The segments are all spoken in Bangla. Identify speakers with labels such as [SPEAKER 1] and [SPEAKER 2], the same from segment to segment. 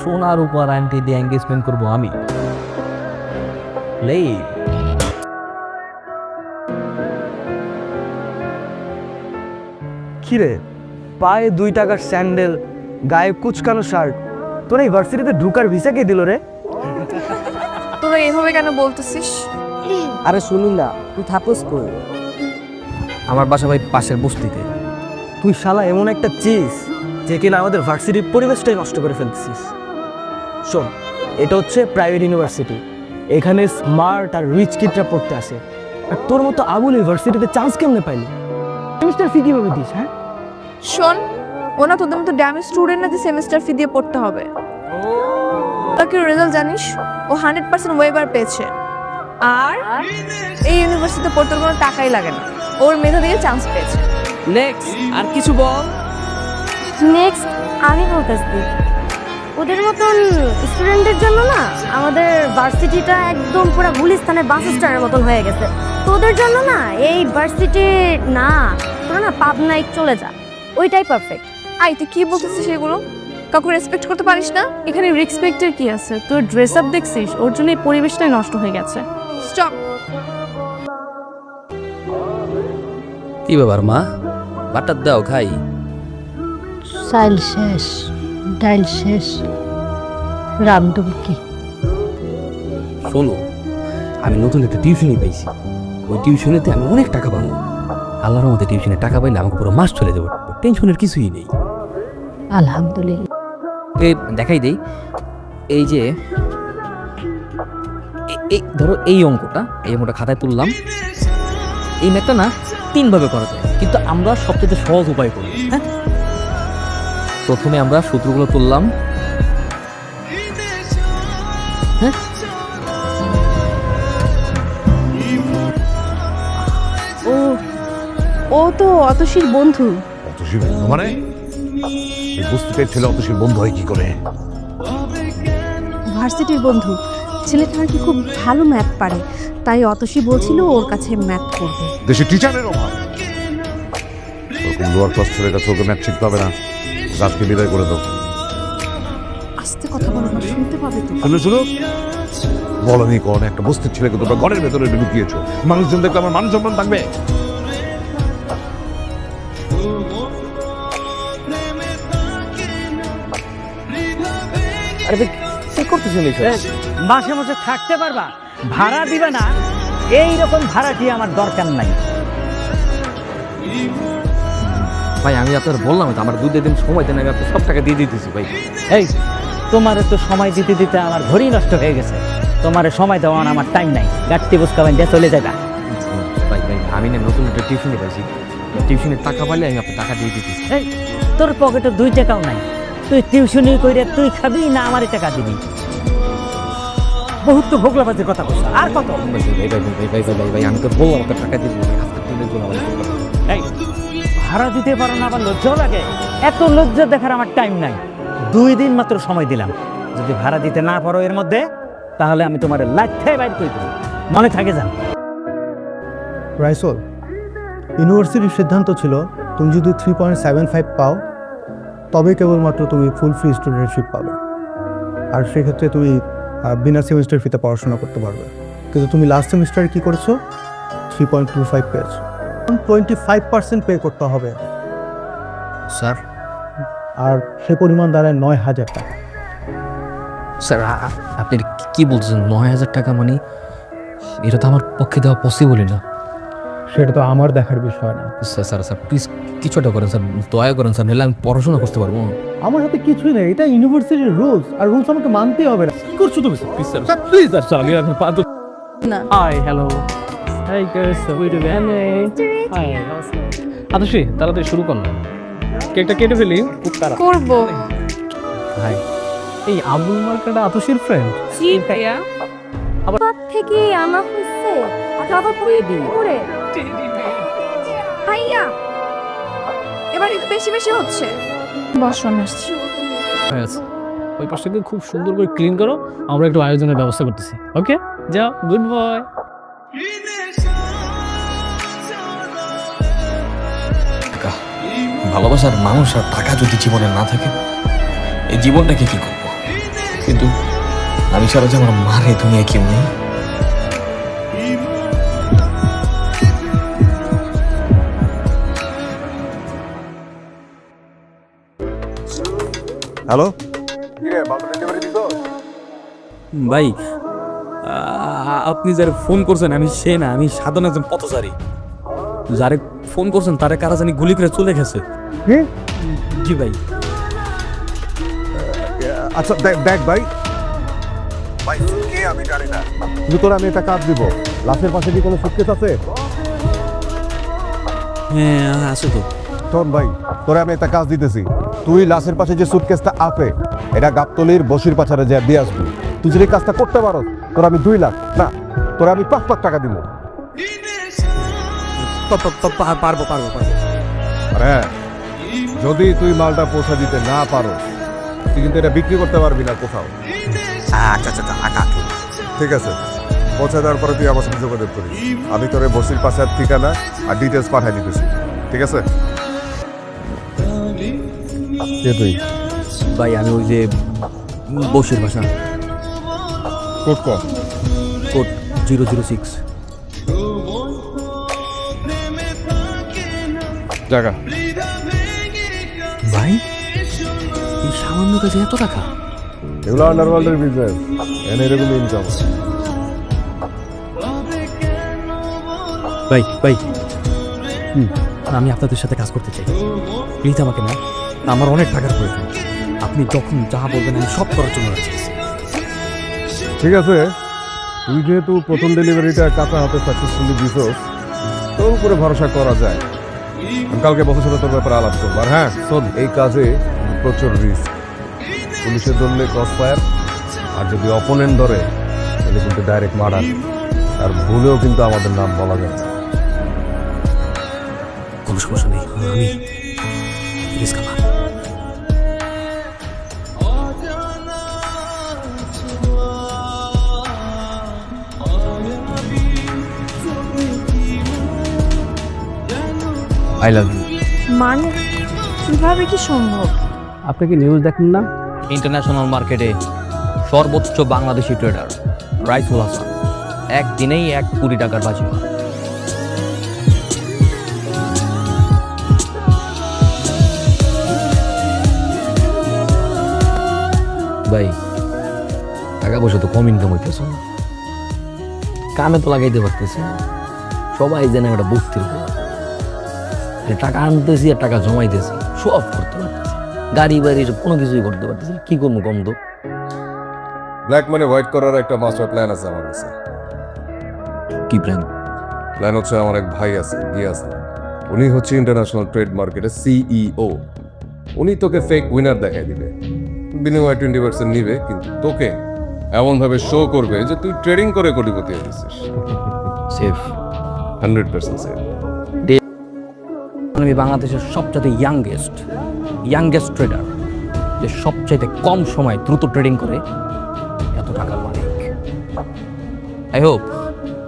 [SPEAKER 1] সোনার উপর আন্টি দিয়ে এঙ্গেজমেন্ট করবো আমি।
[SPEAKER 2] কিরে, পায়ে 2 টাকার স্যান্ডেল, গায়ে কুচকানো শার্ট, তোর এই ভার্সিটিতে ঢুকার ভিসা কে দিল রে?
[SPEAKER 3] তোরা এভাবে কেন বলতেছিস?
[SPEAKER 4] আরে শুনি না, তুই থাকস কই?
[SPEAKER 1] আমার বাসা ভাই পাশের বস্তিতে।
[SPEAKER 2] তুই শালা এমন একটা চিজ যে কিনা আমাদের ভার্সিটির পরিবেশটাই নষ্ট করে ফেলতেছিস। শোন, এটা হচ্ছে প্রাইভেট ইউনিভার্সিটি, এখানে স্মার্ট আর রিচ কিডরা পড়তে আসে। আর তোর মতো আবুল ইউনিভার্সিটিতে চান্স কেমনে পাইলি? সেমিস্টার ফি কিভাবে দিস? হ্যাঁ
[SPEAKER 3] শোন, ওনা তোদের মতো ড্যামেজ স্টুডেন্ট না যে সেমিস্টার ফি দিয়ে পড়তে হবে। তাকে রেজাল্ট জানিস, ও 100% ওয়েবার পেয়েছে। আর এই ইউনিভার্সিটিতে পড়তে কোনো টাকাই লাগে না, ওর মেধা দিয়ে চান্স পেয়েছে।
[SPEAKER 1] নেক্সট আর কিছু বল।
[SPEAKER 5] নেক্সট আমি বলতেছি, ওদের মতন স্টুডেন্টদের জন্য না আমাদের ভার্সিটিটা একদম পুরো গুলিস্তানের বাস স্ট্যান্ডের মতন হয়ে গেছে। তোদের জন্য না এই ভার্সিটি না, তোরা না পাবনায় চলে যা, ওইটাই পারফেক্ট।
[SPEAKER 3] আই তুই কি বলতেছিস সেগুলো? কাউকে রেসপেক্ট করতে পারিস না?
[SPEAKER 6] এখানে রেসপেক্টের কি আছে? তোর ড্রেস আপ দেখছিস, ওর জন্য এই পরিবেশটাই নষ্ট হয়ে গেছে।
[SPEAKER 3] স্টপ।
[SPEAKER 1] কি ব্যাপার মা, বাটার দাও খাই।
[SPEAKER 5] চাইল শেষ, ডাইল শেষ, রামডুমকি।
[SPEAKER 1] শোনো, আমি নতুন একটা টিউশনই পাইছি। ওই টিউশনেতে আমি অনেক টাকা পাবো। আল্লাহর মধ্যে টিউশনে টাকা পাইলে আমাকে পুরো মাস চলে যাবো, টেনশনের কিছুই নেই।
[SPEAKER 5] আলহামদুলিল্লাহ।
[SPEAKER 1] দেখাই দেই, এই যে এই ধরো এই অঙ্কটা খাতায় তুললাম। এই ম্যাথটা না 3 ভাবে করা যায়, কিন্তু আমরা সবচেয়ে সহজ উপায় করি। হ্যাঁ, প্রথমে আমরা সূত্রগুলো তুললাম। হ্যাঁ,
[SPEAKER 6] ও ও তো অতসীর বন্ধু।
[SPEAKER 7] অতসীর বন্ধু মানে? এই বস্তুতের ছেলে অতসীর বন্ধু হয় কি করে?
[SPEAKER 6] ভার্সিটির বন্ধু। ছেলেটা নাকি খুব ভালো ম্যাথ পারে, তাই অতসী বলছিল ওর কাছে ম্যাথ করবে।
[SPEAKER 7] দেশে টিচারের অভাব, ওরকম লোয়ার ক্লাস ছেলের কাছে ওকে ম্যাথ শিখতে হবে না। আজকে বিদায় করে দাও।
[SPEAKER 6] আস্তে কথা বলো না, শুনতে পাবে তো।
[SPEAKER 7] শুনো শুনো, বলনি কোন একটা বস্তির ছেলেকে তোমরা ঘরের ভেতরে ঢুকিয়েছো, মানুষজন দেখলে আমার মান সম্মান থাকবে?
[SPEAKER 1] আরে কি করতেছেন?
[SPEAKER 4] মাসে মাসে থাকতে পারবা, ভাড়া দিবে না, এইরকম ভাড়াটি আমার দরকার নাই।
[SPEAKER 1] ভাই আমি আপনার বললাম তো, আমার 2 দিন সময় দেন, আমি আপনার সব টাকা দিয়ে দিতেছি ভাই।
[SPEAKER 4] এই তোমার তো সময় দিতে দিতে আমার ঘড়ি নষ্ট হয়ে গেছে। তোমার সময় দেওয়ার আমার টাইম নাই, গাড়ি বুঝকাবেন দিয়ে চলে যাবা।
[SPEAKER 1] ভাই ভাই আমি না নতুন একটা টিউশনে পাইছি, টিউশনের টাকা পাইলে আমি আপনার টাকা দিয়ে দিতেছি।
[SPEAKER 4] এই তোর পকেটে 2 টাকাও নাই, তুই টিউশনি কইরে তুই খাবি না আমারই টাকা দিবি? বহুত তো ভোগলাবাজির কথা বলছ, আর কত?
[SPEAKER 1] ভাই ভাই ভাই ভাই ভাই ভাই ভাই আমি তো বললাম আপনার টাকা দিয়ে দিবো, আজকের দিনের জন্য আমার
[SPEAKER 4] এই ভাড়া দিতে পারো না, আবার লজ্জাও লাগে? এত লজ্জা দেখার আমার টাইম নাই। 2 দিন মাত্র সময় দিলাম, যদি ভাড়া দিতে না পারো এর মধ্যে, তাহলে আমি তোমার লাইফে বাইর করে দেবো, মনে থাকে যান।
[SPEAKER 8] রাইসোল, ইউনিভার্সিটির সিদ্ধান্ত ছিল তুমি যদি 3.75 পাও তবে কেবলমাত্র তুমি ফুল ফ্রি স্টুডেন্টশিপ পাবে, আর সেক্ষেত্রে তুমি বিনা সেমিস্টার ফিতে পড়াশোনা করতে পারবে। কিন্তু তুমি লাস্ট সেমিস্টারে কী করেছো? 3.25 পেয়েছো। 25% পে করতে হবে
[SPEAKER 1] স্যার।
[SPEAKER 8] আর সে পরিমাণ দাঁড়ায় 9,000 টাকা।
[SPEAKER 1] স্যার আপনি কি বলছেন? 9,000 টাকা মানে? এটা তো আমার পক্ষে দেওয়া পসিবলই না।
[SPEAKER 8] সেটা তো আমার দেখার বিষয় না।
[SPEAKER 1] স্যার স্যার স্যার প্লিজ কিছু একটা করেন স্যার, দয়া করেন স্যার, নাহলে আমি পড়াশোনা করতে পারবো না।
[SPEAKER 8] আমার হাতে কিছুই নেই, এটা ইউনিভার্সিটির রুলস, আর রুলস আমাকে মানতেই হবে না।
[SPEAKER 1] কি করছো তুমি? প্লিজ স্যার প্লিজ স্যার, আমি আপনার পা ধরছি।
[SPEAKER 3] না
[SPEAKER 6] hi hello, hi guys, how you doing? Hi Atasi, তাড়াতাড়ি শুরু কর না, কেকটা কেটে ফেলি। খুব তাড়া
[SPEAKER 3] করবো।
[SPEAKER 6] ভাই, এই আবুল মার্কাটা আতসীর ফ্রেন্ড।
[SPEAKER 3] জি ভাইয়া।
[SPEAKER 5] কোথা থেকে আনা হচ্ছে? আবার করে
[SPEAKER 3] ভাইয়া এবার একটু বেশি বেশি হচ্ছে। বসন আসছি।
[SPEAKER 6] ওই পাশটাকে খুব সুন্দর করে ক্লিন করো, আমরা একটু আয়োজনের ব্যবস্থা করতেছি। ওকে, যাও, গুড বয়।
[SPEAKER 9] ভালোবাসার মানুষ আর টাকা যদি জীবনে না থাকে এই জীবনটাকে কি করবো? কিন্তু আমি ছাড়া যে আমার মার এই দুনিয়ায় কেউ নেই।
[SPEAKER 7] হ্যালো,
[SPEAKER 1] ভাই আপনি যারা ফোন করছেন আমি সে না, আমি সাধারণ একজন পথচারী। যারে ফোন করছেন তারে কারা জানি গুলি করে চলে গেছে। জি ভাই।
[SPEAKER 7] আচ্ছা দেখ ভাই, কে আমি জানি না, কিন্তু তোরা আমি একটা কাজ দিব। লাশের পাশে কি কোনো সুটকেস আছে?
[SPEAKER 1] হ্যাঁ আছে তো।
[SPEAKER 7] শোন ভাই, তোরা আমি একটা কাজ দিতেছি। তুই লাশের পাশে যে সুটকেসটা আছে এটা গাবতলির বসির পাচারে যা দিয়ে আসবি। তুই যদি কাজটা করতে পারো তোরা আমি 2 লাখ না, তোরা আমি 5 লাখ টাকা দিব।
[SPEAKER 1] পারবো।
[SPEAKER 7] আর হ্যাঁ, যদি তুই মালটা পৌঁছা দিতে না পারো তুই কিন্তু এটা বিক্রি করতে পারবি না কোথাও। ঠিক আছে, পৌঁছা দেওয়ার পরে তুই আমার সাথে যোগাযোগ করিস। আমি তোর বসির পাশার ঠিকানা আর ডিটেলস পাঠিয়ে দিতেছি, ঠিক আছে? কে তুই?
[SPEAKER 1] ভাই আমি ওই যে বসির ভাষা
[SPEAKER 7] কোড কর।
[SPEAKER 1] কোড 006।
[SPEAKER 7] জায়গা
[SPEAKER 1] ভাই এই সামান্য কাজে এত টাকা?
[SPEAKER 7] এগুলো আন্ডারওয়ার্ল্ডের বিজনেস, এনে এরকম ইনকাম।
[SPEAKER 1] ভাই আমি আপনাদের সাথে কাজ করতে চাই, প্লিজ আমাকে না, আমার অনেক টাকার প্রয়োজন। আপনি যখন যা বলবেন আমি সব করার জন্য রাজি আছি।
[SPEAKER 7] ঠিক আছে, তুই যেহেতু প্রথম ডেলিভারিটা কাঁচা হাতে সাকসেসফুলি দিছস, তোর উপরে ভরসা করা যায়। আমি কালকে বছর সাথে তোর ব্যাপারে আলাপ করবো। আর হ্যাঁ শোন, এই কাজে প্রচুর রিস্ক। পুলিশে ধরলে ক্রস ফায়ার, আর যদি অপোনেন্ট ধরে তাহলে কিন্তু ডাইরেক্ট মার্ডার। আর ভুলেও কিন্তু আমাদের নাম বলা যায় না।
[SPEAKER 1] কোনো সমস্যা নেই, আমি রিস্ক আমার।
[SPEAKER 9] I love you.
[SPEAKER 3] মানে কিভাবে কি সম্ভব?
[SPEAKER 6] আপনি কি নিউজ দেখেন না?
[SPEAKER 1] ইন্টারন্যাশনাল মার্কেটে সর্বোচ্চ বাংলাদেশি ট্রেডার রাইসুল হাসান একদিনেই 1 কোটি টাকার বাজিমাত। ভাই টাকা পয়সা তো কম ইনকাম হইতেছে না, কামে তো লাগাইতে পারতেছি না। সবাই জানে ওটা বস্তির উপর টাকা আনতেছি আর টাকা জমাইতেছি, শো অফ করতে পারতেছি, গাড়ি বাড়ি কোনো কিছুই করতে পারতেছি। কি করবো কম তো?
[SPEAKER 7] ব্ল্যাক মানি হোয়াইট করার একটা মাস্টার প্ল্যান আছে আমার কাছে।
[SPEAKER 1] কি প্ল্যান?
[SPEAKER 7] প্ল্যান হচ্ছে, আমার এক ভাই আছে গিয়াস, উনি হচ্ছে ইন্টারন্যাশনাল ট্রেড মার্কেটের সিইও। উনি তোকে ফেক উইনার দেখাই দিবে, বিনিময়ে 20% নিবে, কিন্তু তোকে এমনভাবে শো করবে যে তুই ট্রেডিং করে কোটিপতি হয়ে গেছিস।
[SPEAKER 1] Safe
[SPEAKER 7] 100% safe.
[SPEAKER 1] আমি বাংলাদেশের সবচাইতে ইয়াংগেস্ট ট্রেডার, যে সবচাইতে কম সময় দ্রুত ট্রেডিং করে এত টাকার মালিক। আই হোপ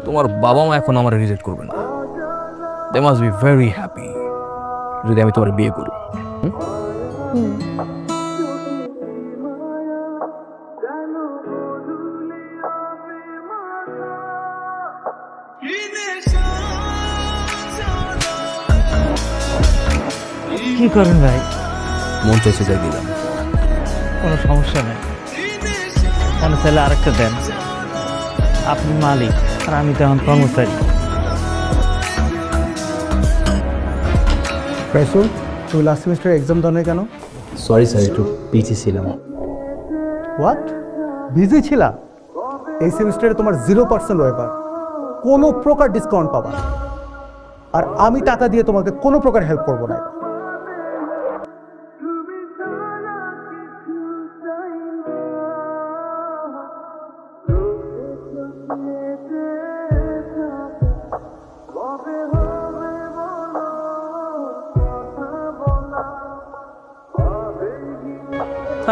[SPEAKER 1] তোমার বাবা মা এখন আমার রিজেক্ট করবে না। They must be very happy যদি আমি তোমার বিয়ে করি।
[SPEAKER 4] কি করেন ভাই?
[SPEAKER 1] মন চাইছে যাই দিলাম।
[SPEAKER 4] কোনো সমস্যা নেই, মনে চাইলে আরেকটা দেন। আপনি মালিক আর আমি তখন কর্মচারী।
[SPEAKER 8] রাইসুল, তুই লাস্ট সেমিস্টার এক্সাম দাও নাই কেন?
[SPEAKER 6] সরি স্যার, একটু পিছিয়ে ছিলাম।
[SPEAKER 8] হোয়াট? বিজি ছিলা? এই সেমিস্টারে তোমার 0% ওয়েবার, কোনো প্রকার ডিসকাউন্ট পাবা না। আর আমি টাকা দিয়ে তোমাকে কোনো প্রকার হেল্প করবো না।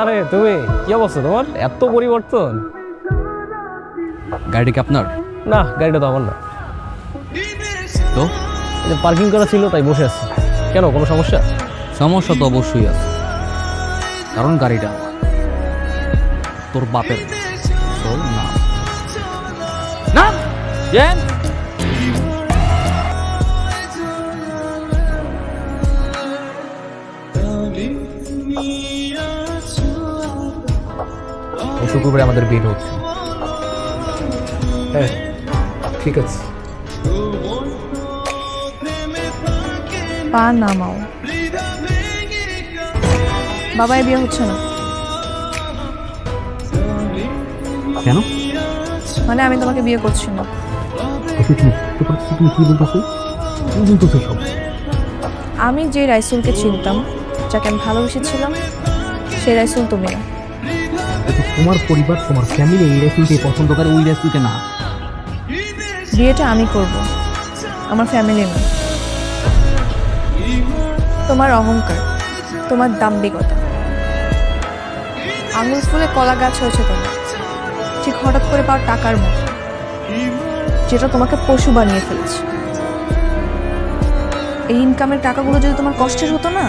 [SPEAKER 6] আরে তুমি কি অবস্থা তোমার? এত পরিবর্তন।
[SPEAKER 1] গাড়ি কি আপনার?
[SPEAKER 6] না, গাড়িটা তো আমার না।
[SPEAKER 1] তো
[SPEAKER 6] পার্কিং করা ছিল তাই বসে আছি। কেন, কোনো সমস্যা?
[SPEAKER 1] সমস্যা তো অবশ্যই আছে, কারণ গাড়িটা আমার, তোর বাপের না। So, না জেন, এই শুক্রবারে আমাদের বিয়ে হচ্ছে।
[SPEAKER 6] হ্যাঁ ঠিক আছে।
[SPEAKER 3] পা নামাও। বাবাই বিয়ে হচ্ছে না।
[SPEAKER 1] কেন?
[SPEAKER 3] মানে আমি তোমাকে বিয়ে করছি না।
[SPEAKER 1] তুমি কি বলতেছো? কি বলতেছো সব?
[SPEAKER 3] আমি যে রাইসুলকে চিনতাম, যাকে আমি ভালোবেসেছিলাম, সেই রাইসুল তুমি না।
[SPEAKER 1] তোমার পরিবার, তোমার ফ্যামিলি এই রেসিপিকে পছন্দ করে, ওই রেসিপিকে না।
[SPEAKER 3] বিয়েটা আমি করব, আমার ফ্যামিলি না। তোমার অহংকার, তোমার দাম্ভিকতা, আঙুল ফুলে কলা গাছ হয়েছে তোমার, ঠিক হঠাৎ করে পাওয়া টাকার মতো, যেটা তোমাকে পশু বানিয়ে ফেলেছে। এই ইনকামের টাকাগুলো যদি তোমার কষ্টের হতো না,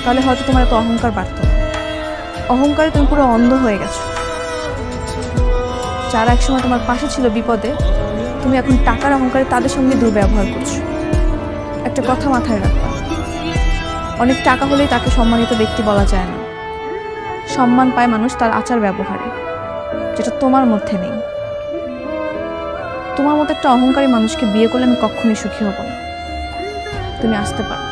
[SPEAKER 3] তাহলে হয়তো তোমার এত অহংকার বাড়তো না। অহংকারে তুমি পুরো অন্ধ হয়ে গেছো। যারা একসময় তোমার পাশে ছিল বিপদে, তুমি এখন টাকার অহংকারে তাদের সঙ্গে দুর্ব্যবহার করছো। একটা কথা মাথায় রাখবা, অনেক টাকা হলেই তাকে সম্মানিত ব্যক্তি বলা যায় না। সম্মান পায় মানুষ তার আচার ব্যবহারে, যেটা তোমার মধ্যে নেই। তোমার মতো একটা অহংকারী মানুষকে বিয়ে করলে আমি কখনোই সুখী হব না। তুমি আসতে পারো।